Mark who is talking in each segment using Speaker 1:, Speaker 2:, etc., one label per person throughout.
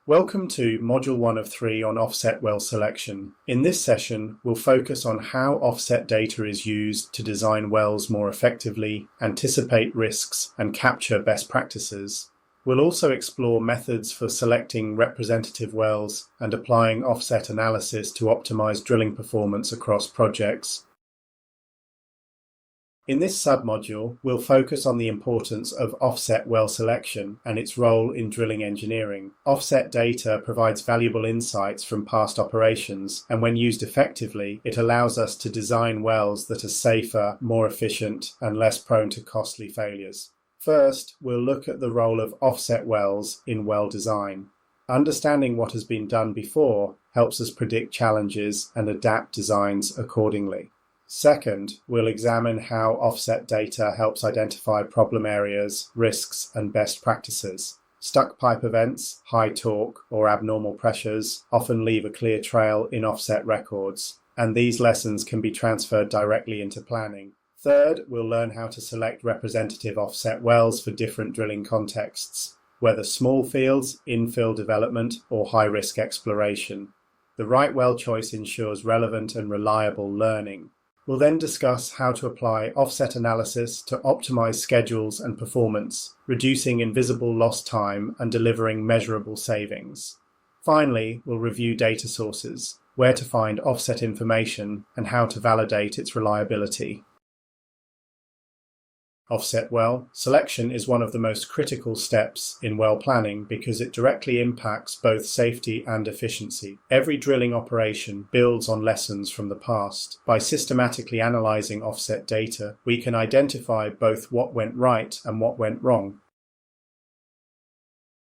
Speaker 1: Welcome to Module 1 of 3 on offset well selection. In this session, we'll focus on how offset data is used to design wells more effectively, anticipate risks, and capture best practices. We'll also explore methods for selecting representative wells and applying offset analysis to optimize drilling performance across projects. In this submodule, we'll focus on the importance of offset well selection and its role in drilling engineering. Offset data provides valuable insights from past operations, and when used effectively, it allows us to design wells that are safer, more efficient, and less prone to costly failures. First, we'll look at the role of offset wells in well design. Understanding what has been done before helps us predict challenges and adapt designs accordingly. Second, we'll examine how offset data helps identify problem areas, risks, and best practices. Stuck pipe events, high torque, or abnormal pressures often leave a clear trail in offset records, and these lessons can be transferred directly into planning. Third, we'll learn how to select representative offset wells for different drilling contexts, whether small fields, infill development, or high-risk exploration. The right well choice ensures relevant and reliable learning. We'll then discuss how to apply offset analysis to optimize schedules and performance, reducing invisible lost time and delivering measurable savings. Finally, we'll review data sources, where to find offset information, and how to validate its reliability. Offset well selection is one of the most critical steps in well planning because it directly impacts both safety and efficiency. Every drilling operation builds on lessons from the past. By systematically analyzing offset data, we can identify both what went right and what went wrong.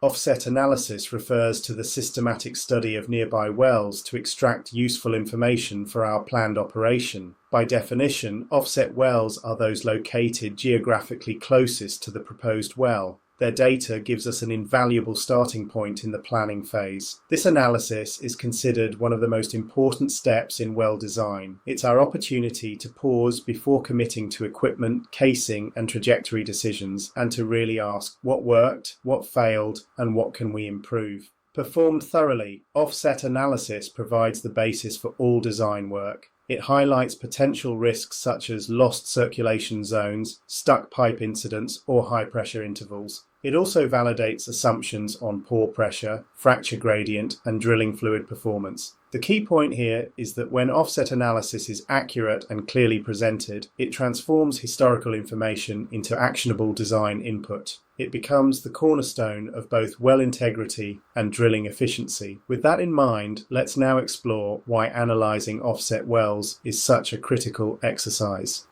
Speaker 1: Offset analysis refers to the systematic study of nearby wells to extract useful information for our planned operation. By definition, offset wells are those located geographically closest to the proposed well. Their data gives us an invaluable starting point in the planning phase. This analysis is considered one of the most important steps in well design. It's our opportunity to pause before committing to equipment, casing, and trajectory decisions, and to really ask what worked, what failed, and what can we improve. Performed thoroughly, offset analysis provides the basis for all design work. It highlights potential risks such as lost circulation zones, stuck pipe incidents, or high-pressure intervals. It also validates assumptions on pore pressure, fracture gradient, and drilling fluid performance. The key point here is that when offset analysis is accurate and clearly presented, it transforms historical information into actionable design input. It becomes the cornerstone of both well integrity and drilling efficiency. With that in mind, let's now explore why analyzing offset wells is such a critical exercise.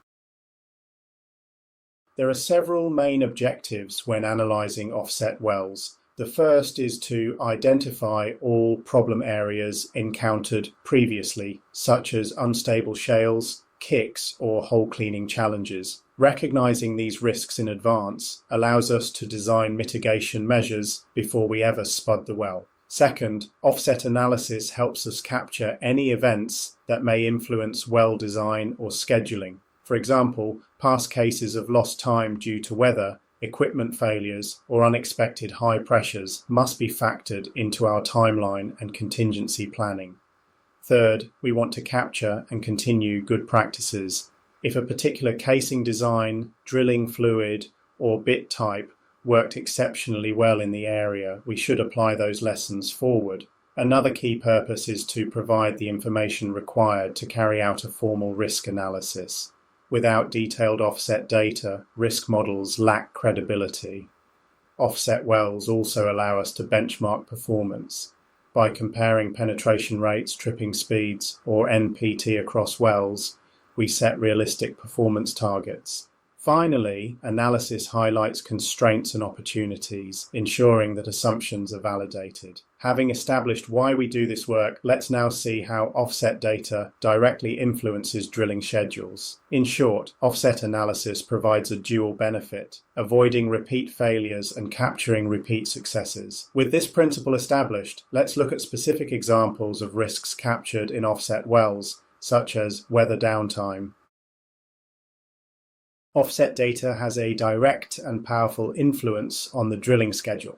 Speaker 1: There are several main objectives when analyzing offset wells. The first is to identify all problem areas encountered previously, such as unstable shales, kicks, or hole cleaning challenges. Recognizing these risks in advance allows us to design mitigation measures before we ever spud the well. Second, offset analysis helps us capture any events that may influence well design or scheduling. For example, past cases of lost time due to weather, equipment failures, or unexpected high pressures must be factored into our timeline and contingency planning. Third, we want to capture and continue good practices. If a particular casing design, drilling fluid, or bit type worked exceptionally well in the area, we should apply those lessons forward. Another key purpose is to provide the information required to carry out a formal risk analysis. Without detailed offset data, risk models lack credibility. Offset wells also allow us to benchmark performance. By comparing penetration rates, tripping speeds, or NPT across wells, we set realistic performance targets. Finally, analysis highlights constraints and opportunities, ensuring that assumptions are validated. Having established why we do this work, let's now see how offset data directly influences drilling schedules. In short, offset analysis provides a dual benefit, avoiding repeat failures and capturing repeat successes. With this principle established, let's look at specific examples of risks captured in offset wells, such as weather downtime. Offset data has a direct and powerful influence on the drilling schedule.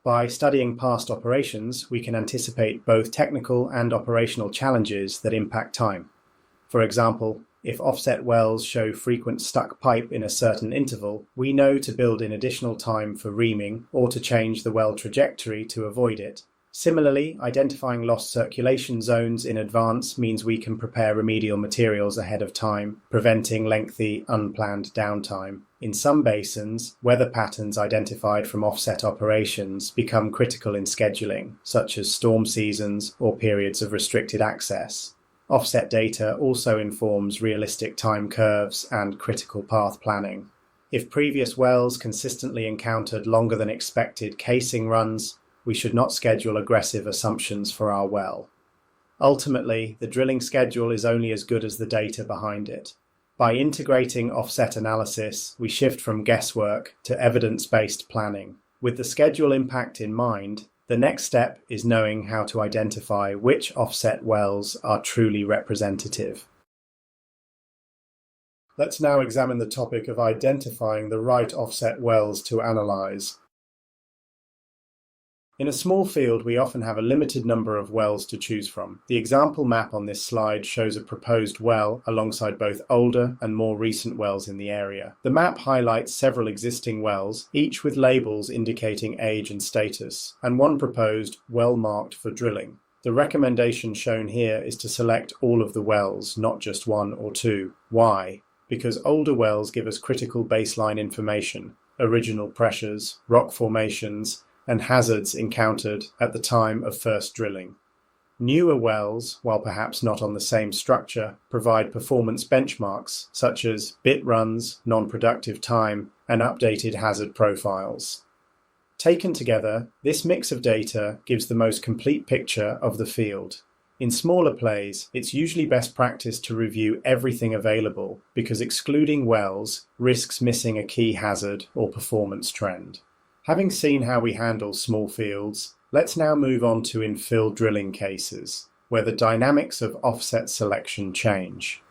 Speaker 1: By studying past operations, we can anticipate both technical and operational challenges that impact time. For example, if offset wells show frequent stuck pipe in a certain interval, we know to build in additional time for reaming or to change the well trajectory to avoid it. Similarly, identifying lost circulation zones in advance means we can prepare remedial materials ahead of time, preventing lengthy, unplanned downtime. In some basins, weather patterns identified from offset operations become critical in scheduling, such as storm seasons or periods of restricted access. Offset data also informs realistic time curves and critical path planning. If previous wells consistently encountered longer than expected casing runs, we should not schedule aggressive assumptions for our well. Ultimately, the drilling schedule is only as good as the data behind it. By integrating offset analysis, we shift from guesswork to evidence-based planning. With the schedule impact in mind, the next step is knowing how to identify which offset wells are truly representative. Let's now examine the topic of identifying the right offset wells to analyze. In a small field, we often have a limited number of wells to choose from. The example map on this slide shows a proposed well alongside both older and more recent wells in the area. The map highlights several existing wells, each with labels indicating age and status, and one proposed well marked for drilling. The recommendation shown here is to select all of the wells, not just one or two. Why? Because older wells give us critical baseline information, original pressures, rock formations, and hazards encountered at the time of first drilling. Newer wells, while perhaps not on the same structure, provide performance benchmarks such as bit runs, non-productive time, and updated hazard profiles. Taken together, this mix of data gives the most complete picture of the field. In smaller plays, it's usually best practice to review everything available because excluding wells risks missing a key hazard or performance trend. Having seen how we handle small fields, let's now move on to infill drilling cases, where the dynamics of offset selection change.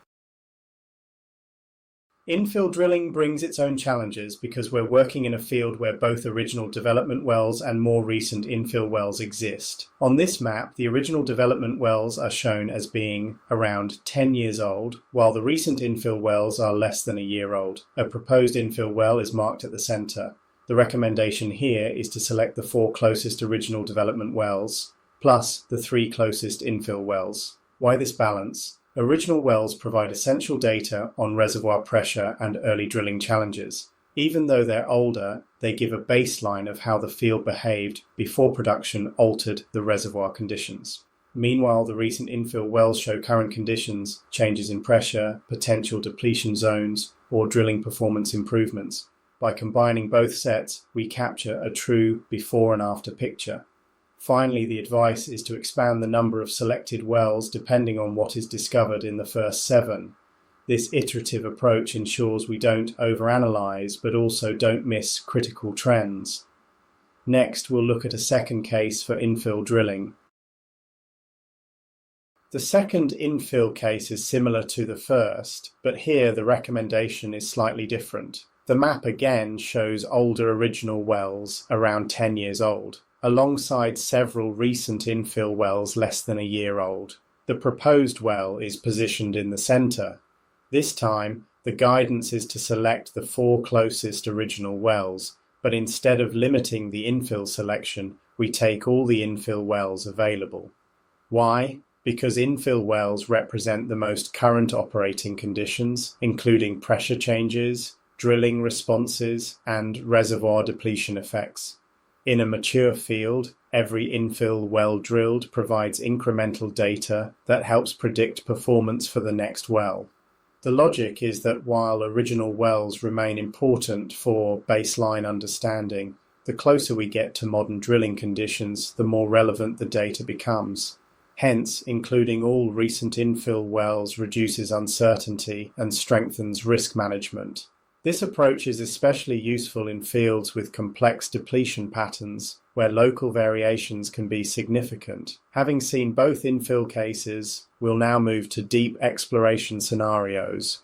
Speaker 1: Infill drilling brings its own challenges because we're working in a field where both original development wells and more recent infill wells exist. On this map, the original development wells are shown as being around 10 years old, while the recent infill wells are less than a year old. A proposed infill well is marked at the center. The recommendation here is to select the 4 closest original development wells, plus the 3 closest infill wells. Why this balance? Original wells provide essential data on reservoir pressure and early drilling challenges. Even though they're older, they give a baseline of how the field behaved before production altered the reservoir conditions. Meanwhile, the recent infill wells show current conditions, changes in pressure, potential depletion zones, or drilling performance improvements. By combining both sets, we capture a true before and after picture. Finally, the advice is to expand the number of selected wells depending on what is discovered in the first 7. This iterative approach ensures we don't overanalyze but also don't miss critical trends. Next, we'll look at a second case for infill drilling. The second infill case is similar to the first, but here the recommendation is slightly different. The map again shows older original wells around 10 years old, alongside several recent infill wells less than a year old. The proposed well is positioned in the center. This time, the guidance is to select the 4 closest original wells, but instead of limiting the infill selection, we take all the infill wells available. Why? Because infill wells represent the most current operating conditions, including pressure changes, drilling responses, and reservoir depletion effects. In a mature field, every infill well drilled provides incremental data that helps predict performance for the next well. The logic is that while original wells remain important for baseline understanding, the closer we get to modern drilling conditions, the more relevant the data becomes. Hence, including all recent infill wells reduces uncertainty and strengthens risk management. This approach is especially useful in fields with complex depletion patterns, where local variations can be significant. Having seen both infill cases, we'll now move to deep exploration scenarios.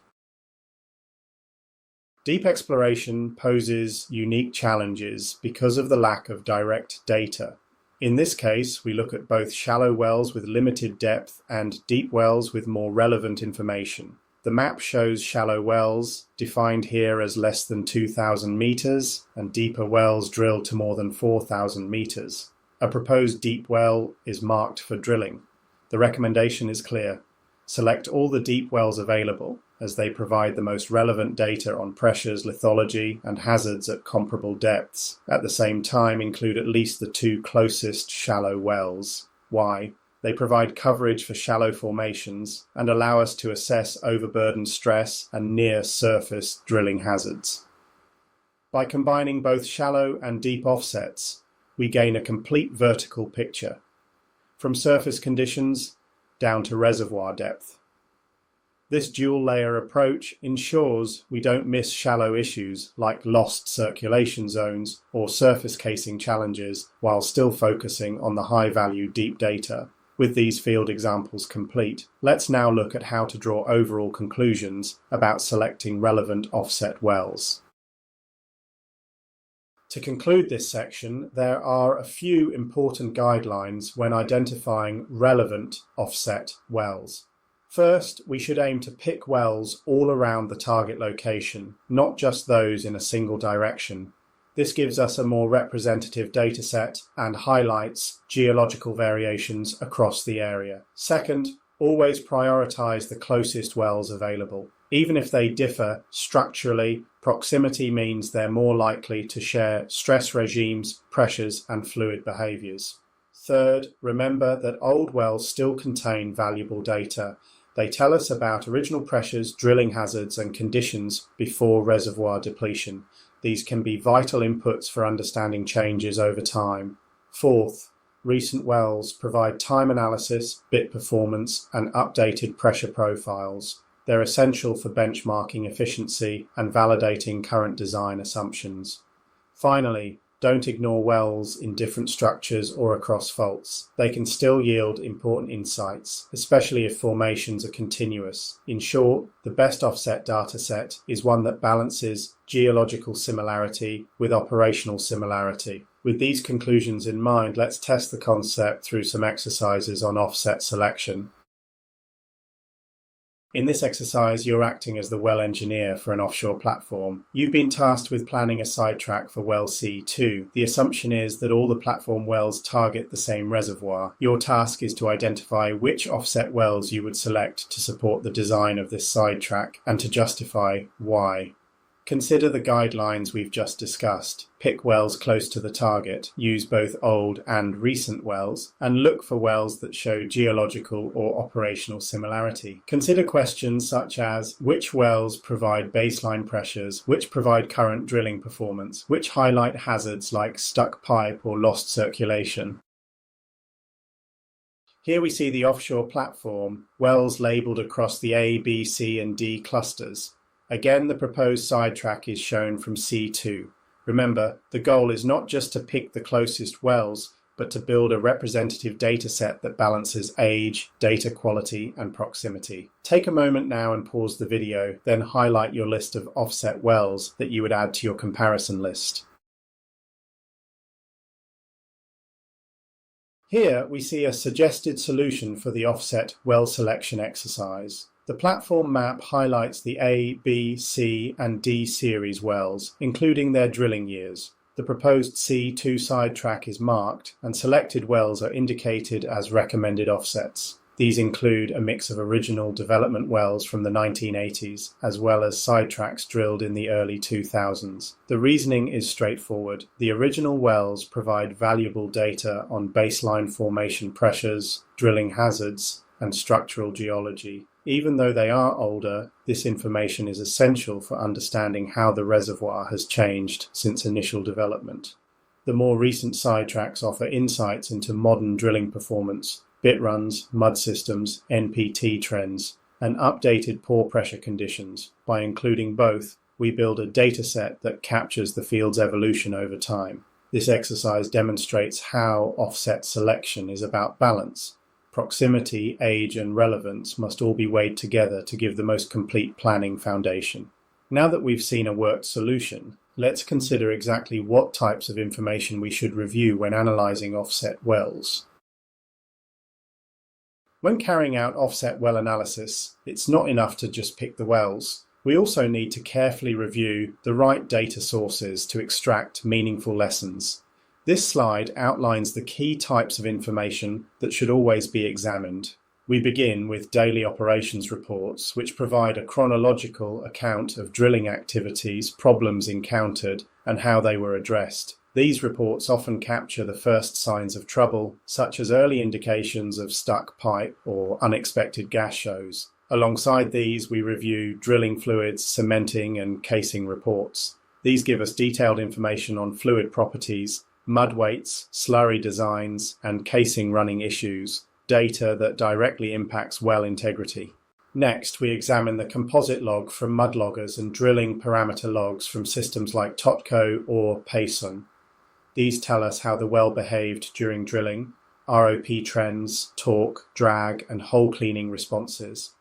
Speaker 1: Deep exploration poses unique challenges because of the lack of direct data. In this case, we look at both shallow wells with limited depth and deep wells with more relevant information. The map shows shallow wells, defined here as less than 2,000 meters, and deeper wells drilled to more than 4,000 meters. A proposed deep well is marked for drilling. The recommendation is clear. Select all the deep wells available, as they provide the most relevant data on pressures, lithology, and hazards at comparable depths. At the same time, include at least the 2 closest shallow wells. Why? They provide coverage for shallow formations and allow us to assess overburden stress and near-surface drilling hazards. By combining both shallow and deep offsets, we gain a complete vertical picture, from surface conditions down to reservoir depth. This dual-layer approach ensures we don't miss shallow issues like lost circulation zones or surface casing challenges while still focusing on the high-value deep data. With these field examples complete, let's now look at how to draw overall conclusions about selecting relevant offset wells. To conclude this section, there are a few important guidelines when identifying relevant offset wells. First, we should aim to pick wells all around the target location, not just those in a single direction. This gives us a more representative dataset and highlights geological variations across the area. Second, always prioritize the closest wells available. Even if they differ structurally, proximity means they're more likely to share stress regimes, pressures, and fluid behaviors. Third, remember that old wells still contain valuable data. They tell us about original pressures, drilling hazards, and conditions before reservoir depletion. These can be vital inputs for understanding changes over time. Fourth, recent wells provide time analysis, bit performance, and updated pressure profiles. They're essential for benchmarking efficiency and validating current design assumptions. Finally, don't ignore wells in different structures or across faults. They can still yield important insights, especially if formations are continuous. In short, the best offset dataset is one that balances geological similarity with operational similarity. With these conclusions in mind, let's test the concept through some exercises on offset selection. In this exercise, you're acting as the well engineer for an offshore platform. You've been tasked with planning a sidetrack for well C2. The assumption is that all the platform wells target the same reservoir. Your task is to identify which offset wells you would select to support the design of this sidetrack and to justify why. Consider the guidelines we've just discussed. Pick wells close to the target, use both old and recent wells, and look for wells that show geological or operational similarity. Consider questions such as which wells provide baseline pressures, which provide current drilling performance, which highlight hazards like stuck pipe or lost circulation. Here we see the offshore platform, wells labelled across the A, B, C and D clusters. Again, the proposed sidetrack is shown from C2. Remember, the goal is not just to pick the closest wells, but to build a representative dataset that balances age, data quality, and proximity. Take a moment now and pause the video, then highlight your list of offset wells that you would add to your comparison list. Here we see a suggested solution for the offset well selection exercise. The platform map highlights the A, B, C and D series wells, including their drilling years. The proposed C2 sidetrack is marked, and selected wells are indicated as recommended offsets. These include a mix of original development wells from the 1980s, as well as sidetracks drilled in the early 2000s. The reasoning is straightforward. The original wells provide valuable data on baseline formation pressures, drilling hazards, and structural geology. Even though they are older, this information is essential for understanding how the reservoir has changed since initial development. The more recent sidetracks offer insights into modern drilling performance, bit runs, mud systems, NPT trends, and updated pore pressure conditions. By including both, we build a dataset that captures the field's evolution over time. This exercise demonstrates how offset selection is about balance. Proximity, age, and relevance must all be weighed together to give the most complete planning foundation. Now that we've seen a worked solution, let's consider exactly what types of information we should review when analysing offset wells. When carrying out offset well analysis, it's not enough to just pick the wells. We also need to carefully review the right data sources to extract meaningful lessons. This slide outlines the key types of information that should always be examined. We begin with daily operations reports, which provide a chronological account of drilling activities, problems encountered, and how they were addressed. These reports often capture the first signs of trouble, such as early indications of stuck pipe or unexpected gas shows. Alongside these, we review drilling fluids, cementing, and casing reports. These give us detailed information on fluid properties, mud weights, slurry designs, and casing running issues, data that directly impacts well integrity. Next, we examine the composite log from mud loggers and drilling parameter logs from systems like Totco or Payson. These tell us how the well behaved during drilling, ROP trends, torque, drag, and hole cleaning responses.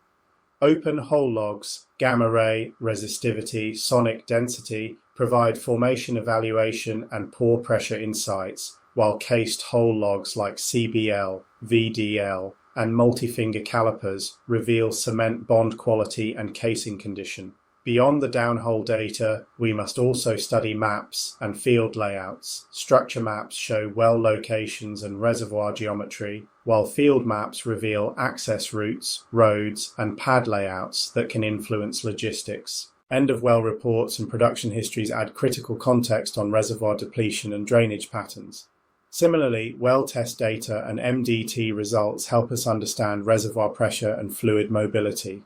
Speaker 1: Open hole logs, gamma ray, resistivity, sonic density provide formation evaluation and pore pressure insights, while cased hole logs like CBL, VDL, and multi-finger calipers reveal cement bond quality and casing condition. Beyond the downhole data, we must also study maps and field layouts. Structure maps show well locations and reservoir geometry, while field maps reveal access routes, roads, and pad layouts that can influence logistics. End-of-well reports and production histories add critical context on reservoir depletion and drainage patterns. Similarly, well test data and MDT results help us understand reservoir pressure and fluid mobility.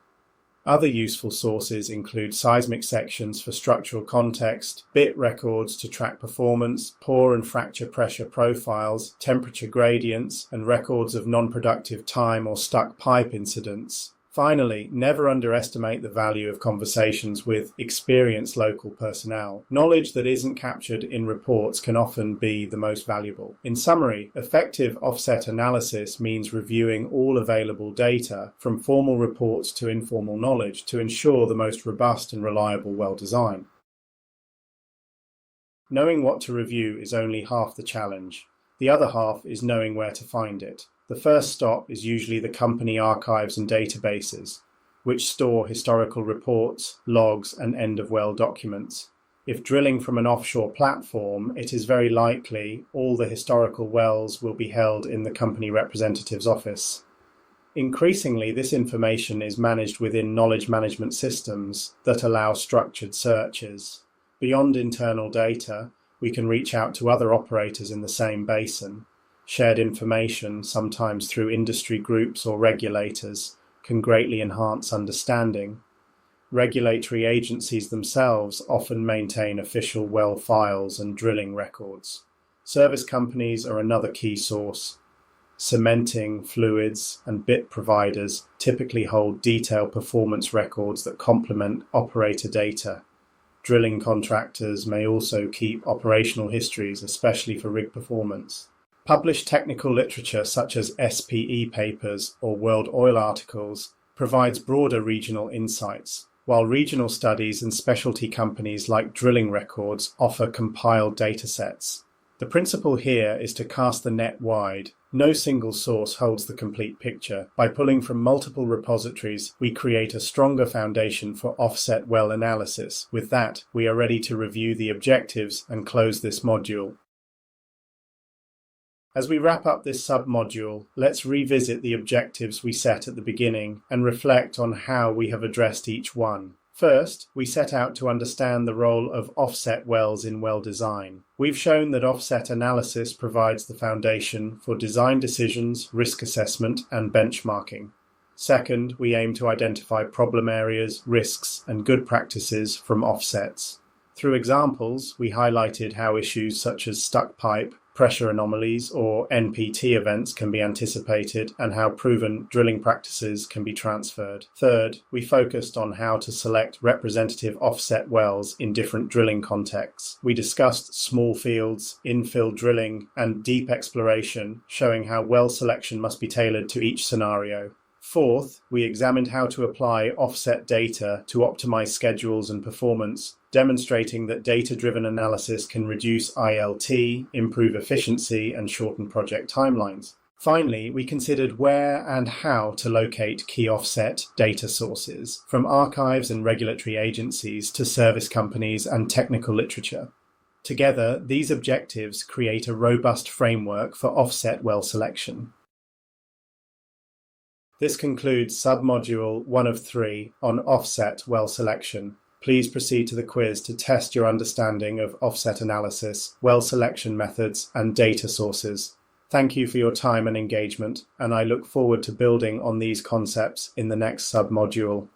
Speaker 1: Other useful sources include seismic sections for structural context, bit records to track performance, pore and fracture pressure profiles, temperature gradients, and records of non-productive time or stuck pipe incidents. Finally, never underestimate the value of conversations with experienced local personnel. Knowledge that isn't captured in reports can often be the most valuable. In summary, effective offset analysis means reviewing all available data, from formal reports to informal knowledge, to ensure the most robust and reliable well design. Knowing what to review is only half the challenge. The other half is knowing where to find it. The first stop is usually the company archives and databases, which store historical reports, logs, and end-of-well documents. If drilling from an offshore platform, it is very likely all the historical wells will be held in the company representative's office. Increasingly, this information is managed within knowledge management systems that allow structured searches. Beyond internal data, we can reach out to other operators in the same basin. Shared information, sometimes through industry groups or regulators, can greatly enhance understanding. Regulatory agencies themselves often maintain official well files and drilling records. Service companies are another key source. Cementing, fluids, and bit providers typically hold detailed performance records that complement operator data. Drilling contractors may also keep operational histories, especially for rig performance. Published technical literature such as SPE papers or World Oil articles provides broader regional insights, while regional studies and specialty companies like Drilling Records offer compiled datasets. The principle here is to cast the net wide. No single source holds the complete picture. By pulling from multiple repositories, we create a stronger foundation for offset well analysis. With that, we are ready to review the objectives and close this module. As we wrap up this sub-module, let's revisit the objectives we set at the beginning and reflect on how we have addressed each one. First, we set out to understand the role of offset wells in well design. We've shown that offset analysis provides the foundation for design decisions, risk assessment, and benchmarking. Second, we aim to identify problem areas, risks, and good practices from offsets. Through examples, we highlighted how issues such as stuck pipe, pressure anomalies, or NPT events can be anticipated and how proven drilling practices can be transferred. Third, we focused on how to select representative offset wells in different drilling contexts. We discussed small fields, infill drilling, and deep exploration, showing how well selection must be tailored to each scenario. Fourth, we examined how to apply offset data to optimize schedules and performance, demonstrating that data-driven analysis can reduce ILT, improve efficiency, and shorten project timelines. Finally, we considered where and how to locate key offset data sources, from archives and regulatory agencies to service companies and technical literature. Together, these objectives create a robust framework for offset well selection. This concludes submodule 1 of 3 on offset well selection. Please proceed to the quiz to test your understanding of offset analysis, well selection methods, and data sources. Thank you for your time and engagement, and I look forward to building on these concepts in the next submodule.